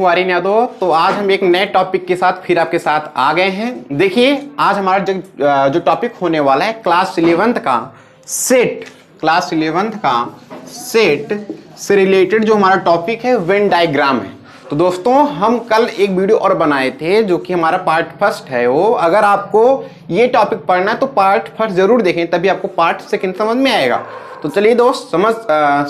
Warren Yadav. तो आज हम एक नए टॉपिक के साथ फिर आपके साथ आ गए हैं। देखिए आज हमारा जो टॉपिक होने वाला है क्लास 11th का सेट, क्लास 11th का सेट से रिलेटेड जो हमारा टॉपिक है वेन डायग्राम है। तो दोस्तों हम कल एक वीडियो और बनाए थे जो कि हमारा पार्ट फर्स्ट है। वो अगर आपको ये टॉपिक पढ़ना है तो पार्ट फर्स्ट जरूर देखें, तभी आपको पार्ट सेकंड समझ में आएगा। तो चलिए दोस्त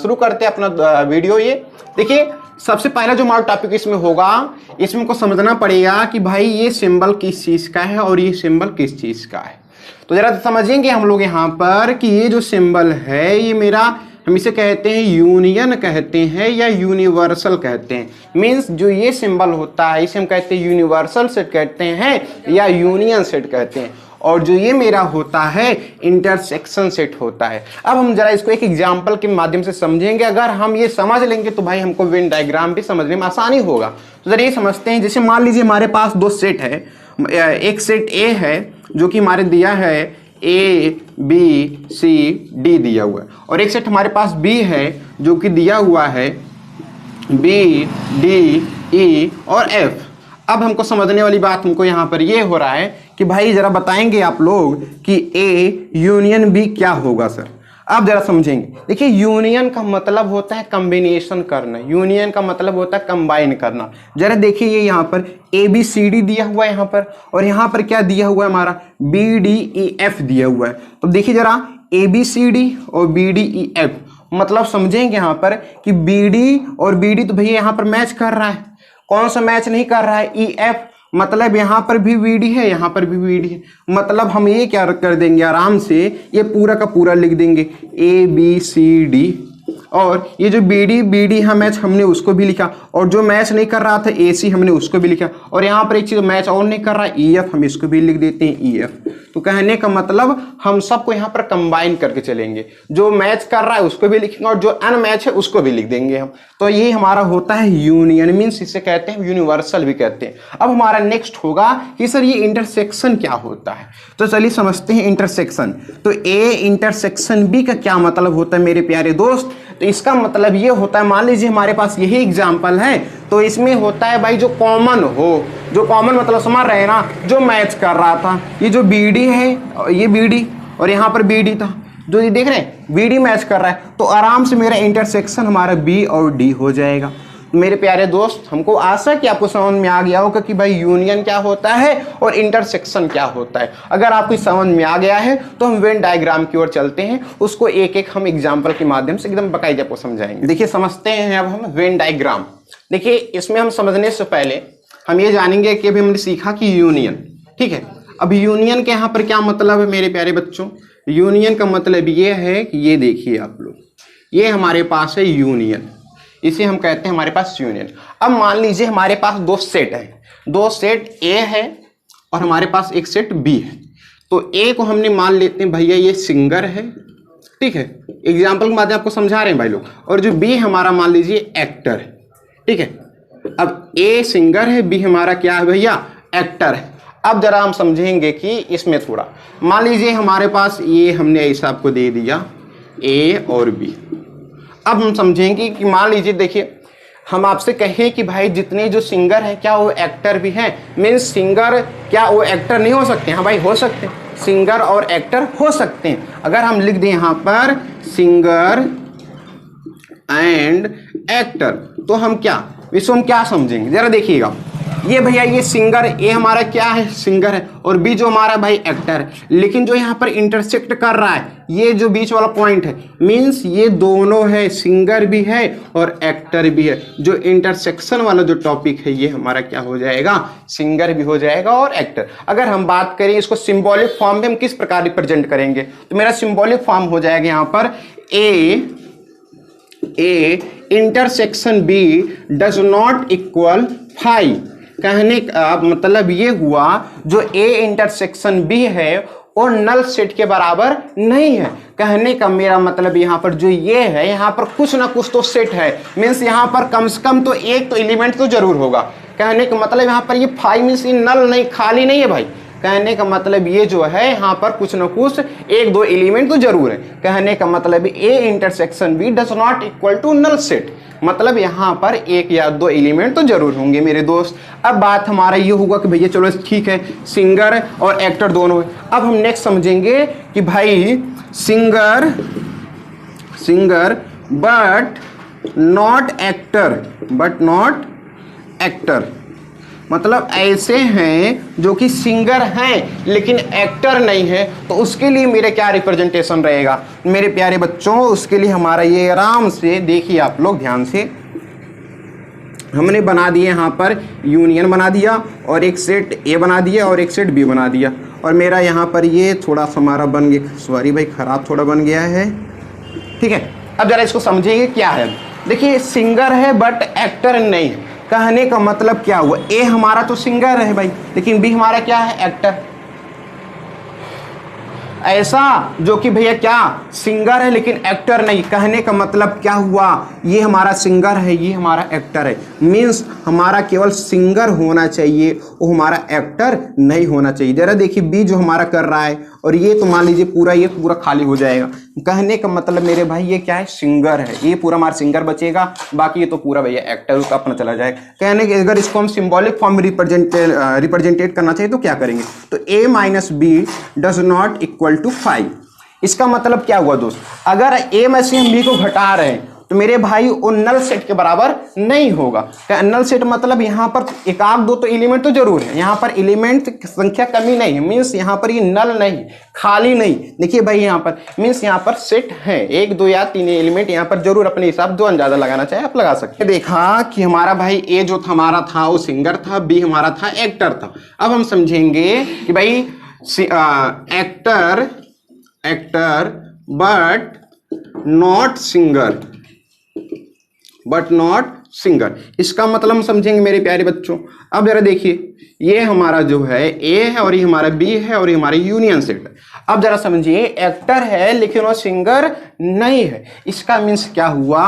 शुरू करते हैं अपना वीडियो। ये देखिए सबसे पहला जो हमारा टॉपिक इसमें होगा, इसमें को समझना पड़ेगा कि भाई ये सिंबल किस चीज का है और ये सिंबल किस चीज का है। तो जरा समझेंगे हम लोग यहाँ पर कि ये जो सिंबल है ये मेरा, हम इसे कहते हैं यूनियन कहते हैं या यूनिवर्सल कहते हैं। मीन्स जो ये सिंबल होता है इसे हम कहते हैं यूनिवर्सल सेट कहते हैं या यूनियन सेट कहते हैं, और जो ये मेरा होता है इंटरसेक्शन सेट होता है। अब हम जरा इसको एक एग्जांपल के माध्यम से समझेंगे। अगर हम ये समझ लेंगे तो भाई हमको वेन डायग्राम भी समझने में आसानी होगा। तो जरा ये समझते हैं, जैसे मान लीजिए हमारे पास दो सेट है, एक सेट ए है जो कि हमारे दिया है ए बी सी डी दिया हुआ है, और एक सेट हमारे पास बी है जो कि दिया हुआ है बी डी ई और एफ। अब हमको समझने वाली बात हमको यहाँ पर ये हो रहा है कि भाई जरा बताएंगे आप लोग कि ए यूनियन बी क्या होगा सर। अब जरा समझेंगे। देखिए यूनियन का मतलब होता है कॉम्बिनेशन करना, यूनियन का मतलब होता है कंबाइन करना। जरा देखिए ये यहाँ पर ए बी सी डी दिया हुआ है यहाँ पर, और यहाँ पर क्या दिया हुआ है हमारा बी डी ई एफ दिया हुआ है। तो देखिए जरा ए बी सी डी और बी डी ई एफ, मतलब समझेंगे यहाँ पर कि बी डी और बी डी तो भैया यहाँ पर मैच कर रहा है। कौन सा मैच नहीं कर रहा है? ई एफ, मतलब यहाँ पर भी वीडी है यहाँ पर भी वीडी है। मतलब हम ये क्या कर देंगे, आराम से ये पूरा का पूरा लिख देंगे ए बी सी डी, और ये जो बी डी हाँ मैच हमने उसको भी लिखा, और जो मैच नहीं कर रहा था ए सी हमने उसको भी लिखा, और यहाँ पर एक चीज मैच और नहीं कर रहा है ई एफ, हम इसको भी लिख देते हैं ई एफ। तो कहने का मतलब हम सबको यहाँ पर कंबाइन करके चलेंगे, जो मैच कर रहा है उसको भी लिखेंगे और जो अनमैच है उसको भी लिख देंगे हम। तो ये हमारा होता है यूनियन, मीन्स इसे कहते हैं यूनिवर्सल भी कहते हैं। अब हमारा नेक्स्ट होगा कि सर ये इंटरसेक्शन क्या होता है। तो चलिए समझते हैं इंटरसेक्शन। तो ए इंटरसेक्शन बी का क्या मतलब होता है मेरे प्यारे दोस्त? तो इसका मतलब ये होता है, मान लीजिए हमारे पास यही एग्जाम्पल है, तो इसमें होता है भाई जो कॉमन हो, जो कॉमन मतलब समझ रहे हैं ना, जो मैच कर रहा था। ये जो बी डी है ये बी डी और यहाँ पर बी डी था, जो ये देख रहे हैं बी डी मैच कर रहा है, तो आराम से मेरा इंटरसेक्शन हमारा बी और डी हो जाएगा। मेरे प्यारे दोस्त हमको आशा कि आपको समझ में आ गया होगा कि भाई यूनियन क्या होता है और इंटरसेक्शन क्या होता है। अगर आपको समझ में आ गया है तो हम वेन डायग्राम की ओर चलते हैं, उसको एक एक हम एग्जांपल के माध्यम से एकदम बाकायदे आपको समझाएंगे। देखिए समझते हैं अब हम वेन डायग्राम। देखिए इसमें हम समझने से पहले हम ये जानेंगे कि अभी हमने सीखा कि यूनियन, ठीक है। अब यूनियन के यहाँ पर क्या मतलब है मेरे प्यारे बच्चों? यूनियन का मतलब ये है कि ये देखिए आप लोग, ये हमारे पास है यूनियन, इसे हम कहते हैं हमारे पास यूनियन। अब मान लीजिए हमारे पास दो सेट है, दो सेट ए है और हमारे पास एक सेट बी है। तो ए को हमने मान लेते हैं भैया ये सिंगर है, ठीक है, एग्जाम्पल के माध्यम आपको समझा रहे हैं भाई लोग, और जो बी हमारा मान लीजिए एक्टर है, ठीक है। अब ए सिंगर है, बी हमारा क्या है भैया एक्टर है। अब जरा हम समझेंगे कि इसमें थोड़ा, मान लीजिए हमारे पास ये हमने ऐसा आपको दे दिया ए और बी। अब हम समझेंगे कि मान लीजिए देखिए हम आपसे कहें कि भाई जितने जो सिंगर हैं क्या वो एक्टर भी हैं? मीन्स सिंगर क्या वो एक्टर नहीं हो सकते? हाँ भाई हो सकते हैं, सिंगर और एक्टर हो सकते हैं। अगर हम लिख दें यहाँ पर सिंगर एंड एक्टर, तो हम क्या इसको हम क्या समझेंगे? जरा देखिएगा, ये भैया ये सिंगर ए हमारा क्या है सिंगर है, और बी जो हमारा भाई एक्टर है, लेकिन जो यहाँ पर इंटरसेक्ट कर रहा है ये जो बीच वाला पॉइंट है, मीन्स ये दोनों है, सिंगर भी है और एक्टर भी है। जो इंटरसेक्शन वाला जो टॉपिक है ये हमारा क्या हो जाएगा? सिंगर भी हो जाएगा और एक्टर। अगर हम बात करें इसको सिंबॉलिक फॉर्म में हम किस प्रकार रिप्रेजेंट करेंगे, तो मेरा सिंबॉलिक फॉर्म हो जाएगा यहाँ पर A intersection B does not equal 5। कहने का मतलब ये हुआ जो ए इंटरसेक्शन बी है वो नल सेट के बराबर नहीं है। कहने का मेरा मतलब यहाँ पर जो ये है यहाँ पर कुछ ना कुछ तो सेट है, मीन्स यहाँ पर कम से कम तो एक तो एलिमेंट तो जरूर होगा। कहने का मतलब यहाँ पर ये 5 मीन्स नल नहीं, खाली नहीं है भाई, कहने का मतलब ये जो है यहाँ पर कुछ न कुछ एक दो एलिमेंट तो जरूर है। कहने का मतलब A intersection B does not equal to null set, मतलब यहाँ पर एक या दो एलिमेंट तो जरूर होंगे मेरे दोस्त। अब बात हमारा ये होगा कि भैया चलो ठीक है, सिंगर और एक्टर दोनों है। अब हम नेक्स्ट समझेंगे कि भाई सिंगर बट नॉट एक्टर, मतलब ऐसे हैं जो कि सिंगर हैं लेकिन एक्टर नहीं है, तो उसके लिए मेरे क्या रिप्रेजेंटेशन रहेगा मेरे प्यारे बच्चों। उसके लिए हमारा ये आराम से देखिए आप लोग ध्यान से, हमने बना दिए यहाँ पर यूनियन बना दिया और एक सेट ए बना दिया और एक सेट बी बना दिया, और मेरा यहाँ पर ये थोड़ा सा हमारा बन गया, सॉरी भाई खराब थोड़ा बन गया है, ठीक है। अब जरा इसको समझिए क्या है। देखिए सिंगर है बट एक्टर नहीं है, कहने का मतलब क्या हुआ, ए हमारा तो सिंगर है भाई लेकिन बी हमारा क्या है, एक्टर। ऐसा जो कि भैया क्या सिंगर है लेकिन एक्टर नहीं, कहने का मतलब क्या हुआ, ये हमारा सिंगर है ये हमारा एक्टर है, मीन्स हमारा केवल सिंगर होना चाहिए, वो हमारा एक्टर नहीं होना चाहिए। जरा देखिए बी जो हमारा कर रहा है और ये तो मान लीजिए पूरा ये पूरा खाली हो जाएगा, कहने का मतलब मेरे भाई ये क्या है, सिंगर है, ये पूरा हमारा सिंगर बचेगा, बाकी ये तो पूरा भैया एक्टर का अपना चला जाएगा। कहने के अगर इसको हम सिंबॉलिक फॉर्म में रिप्रेजेंटेट करना चाहिए तो क्या करेंगे, तो a minus B does not equal to 5। इसका मतलब क्या हुआ दोस्त, अगर a में से हम b को घटा रहे हैं तो मेरे भाई वो नल सेट के बराबर नहीं होगा। नल सेट मतलब यहाँ पर एक आध दो तो एलिमेंट तो जरूर है, यहाँ पर एलिमेंट की संख्या कमी नहीं है, मीन्स यहाँ पर ये नल नहीं खाली नहीं। देखिए भाई यहाँ पर मीन्स यहाँ पर सेट है, एक दो या तीन एलिमेंट यहाँ पर जरूर अपने हिसाब जो अंदाजा लगाना चाहे आप लगा सकते हैं। देखा कि हमारा भाई ए जो था हमारा था वो सिंगर था, बी हमारा था एक्टर था। अब हम समझेंगे कि भाई एक्टर बट नॉट सिंगर, इसका मतलब हम समझेंगे मेरे प्यारे बच्चों। अब जरा देखिए ये हमारा जो है ए है और ये हमारा बी है और ये हमारा यूनियन सेट है। अब जरा समझिए एक्टर है लेकिन वो सिंगर नहीं है, इसका मीन्स क्या हुआ,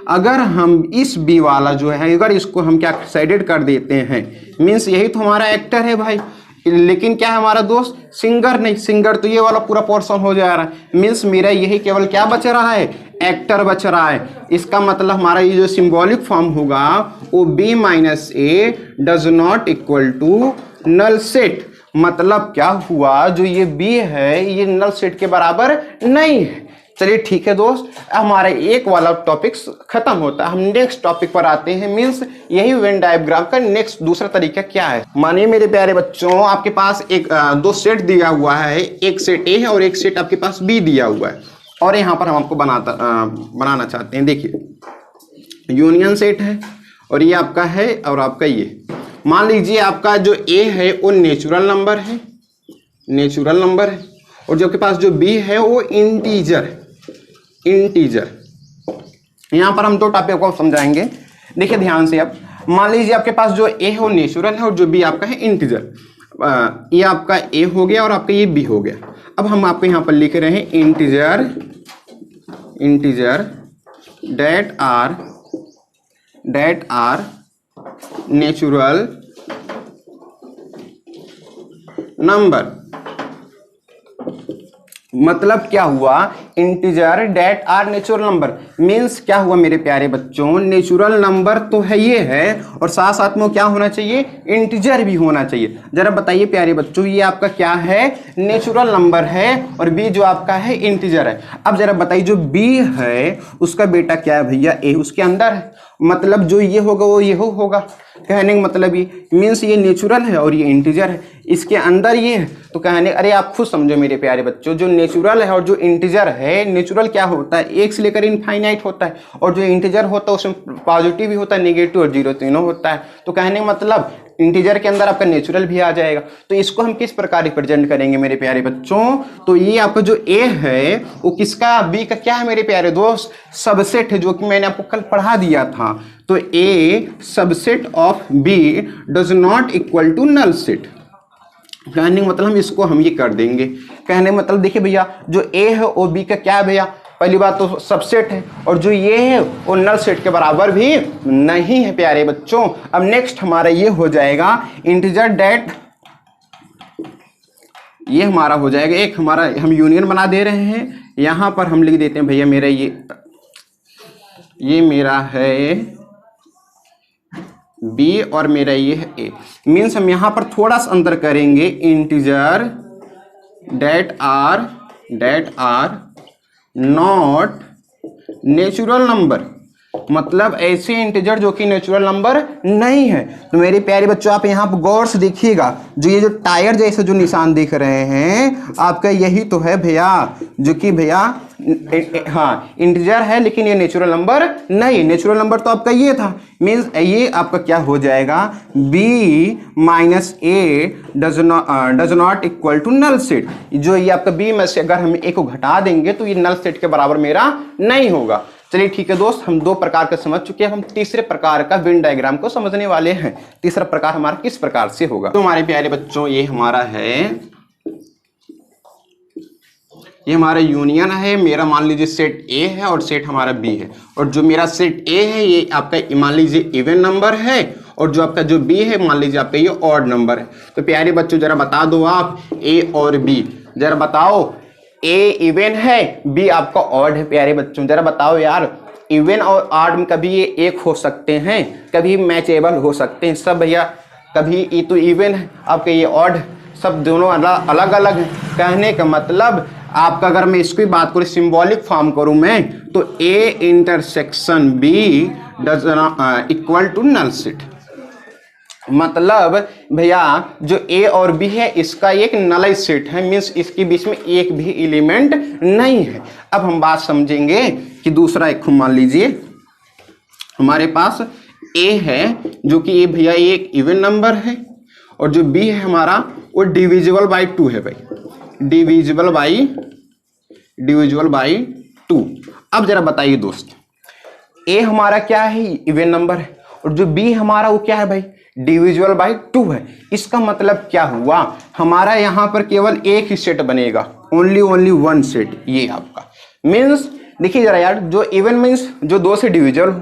अगर हम इस बी वाला जो है अगर इसको हम क्या साइडेड कर देते हैं, मीन्स यही तो हमारा एक्टर है भाई, लेकिन क्या है हमारा दोस्त, सिंगर नहीं, सिंगर तो ये वाला पूरा पोर्शन हो जा रहा है, मीन्स मेरा यही केवल क्या बच रहा है, एक्टर बच रहा है। इसका मतलब हमारा ये जो सिंबॉलिक फॉर्म होगा वो b minus A does not equal to null set, मतलब क्या हुआ जो ये b है ये नल सेट के बराबर नहीं है। चलिए ठीक है दोस्त, हमारा एक वाला टॉपिक खत्म होता है, हम नेक्स्ट टॉपिक पर आते हैं, मीन्स यही वेन डायग्राम का नेक्स्ट दूसरा तरीका क्या है। मानिए मेरे प्यारे बच्चों आपके पास एक दो सेट दिया हुआ है, एक सेट ए है और एक सेट आपके पास बी दिया हुआ है, और यहाँ पर हम आपको बनाना चाहते हैं। देखिए यूनियन सेट है और ये आपका है और आपका ये, मान लीजिए आपका जो ए है वो नेचुरल नंबर है, और जो आपके पास जो बी है वो इंटीजर है, यहाँ पर हम दो टॉपिक को समझाएंगे। देखिए ध्यान से, अब मान लीजिए आपके पास जो ए है वो नेचुरल है और जो बी आपका है इंटीजर, ये आपका ए हो गया और आपका ये बी हो गया। अब हम आपको यहाँ पर लिख रहे हैं integer that are natural number, मतलब क्या हुआ, integer that are natural number, means क्या हुआ मेरे प्यारे बच्चों, नेचुरल नंबर तो है ये है और साथ साथ में क्या होना चाहिए, इंटीजर भी होना चाहिए। जरा बताइए प्यारे बच्चों ये आपका क्या है, नेचुरल नंबर है और बी जो आपका है इंटीजर है। अब जरा बताइए जो बी है उसका बेटा क्या है भैया, ए उसके अंदर है, मतलब जो ये होगा वो ये होगा, कहने का मतलब ये मीन्स ये नेचुरल है और ये इंटीजर है, इसके अंदर ये है, तो कहने अरे आप खुद समझो मेरे प्यारे बच्चों, जो नेचुरल है और जो इंटीजर है, नेचुरल क्या होता है एक से लेकर इनफाइनाइट होता है, और जो इंटीजर होता है उसमें पॉजिटिव भी होता है नेगेटिव और जीरो तीनों होता है, तो कहने का मतलब इंटीजर के अंदर आपका नेचुरल भी आ जाएगा। तो इसको हम किस प्रकार रिप्रेजेंट करेंगे मेरे प्यारे बच्चों, तो ये आपका जो ए है वो किसका, बी का क्या है मेरे प्यारे दोस्त, सबसेट है, जो कि मैंने आपको कल पढ़ा दिया था। तो A subset of B does not equal to null set, कहने का मतलब हम इसको हम ये कर देंगे। कहने का मतलब देखिए भैया जो ए है वो बी का क्या है भैया, पहली बात तो सबसेट है, और जो ये है वो नल सेट के बराबर भी नहीं है प्यारे बच्चों। अब नेक्स्ट हमारा ये हो जाएगा इंटीजर डेट ये हमारा हो जाएगा एक हमारा, हम यूनियन बना दे रहे हैं, यहां पर हम लिख देते हैं भैया मेरा ये मेरा है बी और मेरा ये है ए। मीन्स हम यहां पर थोड़ा सा अंतर करेंगे, integer that are not natural number, मतलब ऐसे इंटीजर जो कि नेचुरल नंबर नहीं है। तो मेरे प्यारे बच्चों आप यहाँ पर गौर से देखिएगा, जो ये जो टायर जैसे जो निशान दिख रहे हैं आपका, यही तो है भैया जो कि भैया हाँ इंटीजर है, लेकिन ये नेचुरल नंबर नहीं। नेचुरल नंबर तो आपका ये था। मीन्स ये आपका क्या हो जाएगा, b minus A does not equal to null set. जो ये आपका b में से अगर हम a को घटा देंगे तो ये नल सेट के बराबर मेरा नहीं होगा। चलिए ठीक है दोस्त, हम दो प्रकार का समझ चुके हैं, हम तीसरे प्रकार का वेन डायग्राम को समझने वाले हैं। तीसरा प्रकार हमारा किस प्रकार से होगा, तो हमारे प्यारे बच्चों ये हमारा है, ये हमारा यूनियन है। मेरा मान लीजिए सेट ए है और सेट हमारा बी है, और जो मेरा सेट ए है ये आपका मान लीजिए इवन नंबर है, और जो आपका जो बी है मान लीजिए आपका ये ऑड नंबर है। तो प्यारे बच्चों जरा बता दो आप, ए और बी जरा बताओ, ए इवन है बी आपका ऑड है। प्यारे बच्चों जरा बताओ यार, इवन और ऑड में कभी ये एक हो सकते हैं, कभी मैचेबल हो सकते हैं सब भैया, कभी ये तो इवन है आपका ये ऑड, सब दोनों अलग अलग है। कहने का मतलब आपका, अगर मैं इसकी बात करूँ सिंबॉलिक फॉर्म करूँ मैं, तो A intersection B does equal to null set. मतलब भैया जो ए और बी है इसका एक नल सेट है, मीन्स इसके बीच में एक भी एलिमेंट नहीं है। अब हम बात समझेंगे कि दूसरा एक मान लीजिए हमारे पास ए है जो कि ये भैया एक इवन नंबर है, और जो बी है हमारा वो डिविजिबल बाई 2 है भाई, डिविजिबल बाई 2। अब जरा बताइए दोस्त, ए हमारा क्या है इवन नंबर है, और जो बी हमारा वो क्या है भाई डिविजिबल बाई 2 है। इसका मतलब क्या हुआ, हमारा यहां पर केवल एक ही सेट बनेगा, ओनली वन सेट। ये आपका मीन्स देखिए जरा यार, जो इवन मीन्स जो दो से डिविजिबल हो,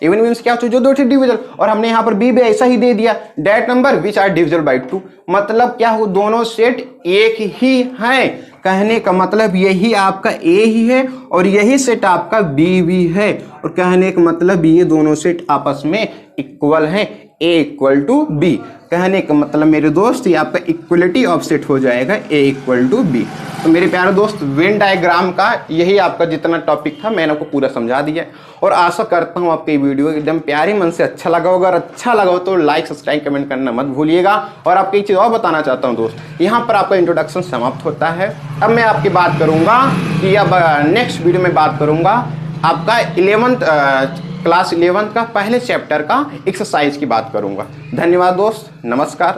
इवन मीन्स क्या जो दो से डिविजिबल, और हमने यहाँ पर बी भी ऐसा ही दे दिया, that number which are divisible by 2। मतलब क्या हो, दोनों सेट एक ही है। कहने का मतलब यही आपका ए ही है और यही सेट आपका बी भी है, और कहने का मतलब ये दोनों सेट आपस में इक्वल है, ए इक्वल टू बी। कहने का मतलब मेरे दोस्त ये आपका इक्वलिटी ऑफ सेट हो जाएगा ए इक्वल टू बी। तो मेरे प्यारे दोस्त वेन डायग्राम का यही आपका जितना टॉपिक था मैंने आपको पूरा समझा दिया, और आशा करता हूँ आपको ये वीडियो एकदम प्यारे मन से अच्छा लगा होगा। अगर अच्छा लगा हो तो लाइक सब्सक्राइब कमेंट करना मत भूलिएगा। और आपको एक चीज़ और बताना चाहता हूँ दोस्त, यहाँ पर आपका इंट्रोडक्शन समाप्त होता है। अब मैं आपकी बात करूँगा कि अब नेक्स्ट वीडियो में बात करूँगा आपका क्लास 11 का पहले चैप्टर का एक्सरसाइज की बात करूँगा। धन्यवाद दोस्त, नमस्कार।